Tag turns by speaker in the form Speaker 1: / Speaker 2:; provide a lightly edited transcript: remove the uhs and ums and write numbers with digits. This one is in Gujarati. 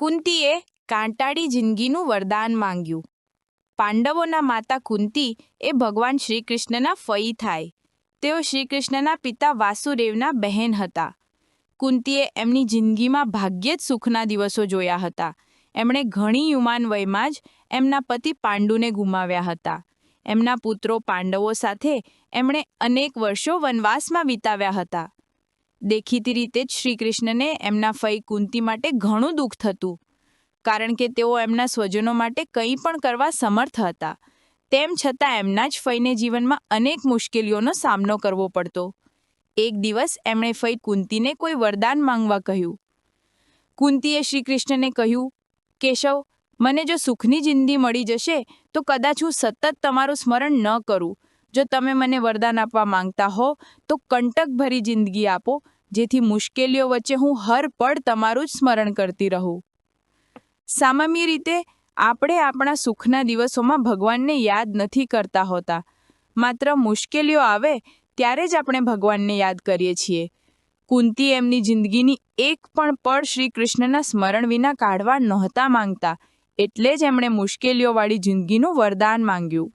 Speaker 1: કુંતીએ કાંટાળી જિંદગીનું વરદાન માંગ્યું. પાંડવોના માતા કુંતી એ ભગવાન શ્રી કૃષ્ણના ફઈ થાય. તેઓ શ્રી કૃષ્ણના પિતા વાસુદેવના બહેન હતા. કુંતીએ એમની જિંદગીમાં ભાગ્યે જ સુખના દિવસો જોયા હતા. એમણે ઘણી યુવાન વયમાં જ એમના પતિ પાંડુને ગુમાવ્યા હતા. એમના પુત્રો પાંડવો સાથે એમણે અનેક વર્ષો વનવાસમાં વિતાવ્યા હતા. દેખીતી રીતે જ શ્રી કૃષ્ણને એમના ફઈ કુંતી માટે ઘણું દુઃખ થતું, કારણ કે તેઓ એમના સ્વજનો માટે કંઈ પણ કરવા સમર્થ હતા. તેમ છતાં એમના જ ફઈને જીવનમાં અનેક મુશ્કેલીઓનો સામનો કરવો પડતો. એક દિવસ એમણે ફઈ કુંતીને કોઈ વરદાન માંગવા કહ્યું. કુંતીએ શ્રી કૃષ્ણને કહ્યું, કેશવ, મને જો સુખની જિંદગી મળી જશે તો કદાચ હું સતત તમારું સ્મરણ ન કરું. જો તમે મને વરદાન આપવા માંગતા હો તો કંટકભરી જિંદગી આપો, જેથી મુશ્કેલીઓ વચ્ચે હું હર પળ તમારું જ સ્મરણ કરતી રહું. સામાન્ય રીતે આપણે આપણા સુખના દિવસોમાં ભગવાનને યાદ નથી કરતા હોતા. માત્ર મુશ્કેલીઓ આવે ત્યારે જ આપણે ભગવાનને યાદ કરીએ છીએ. કુંતી એમની જિંદગીની એક પણ પળ શ્રી કૃષ્ણના સ્મરણ વિના કાઢવા નહોતા માંગતા, એટલે જ એમણે મુશ્કેલીઓવાળી જિંદગીનું વરદાન માંગ્યું.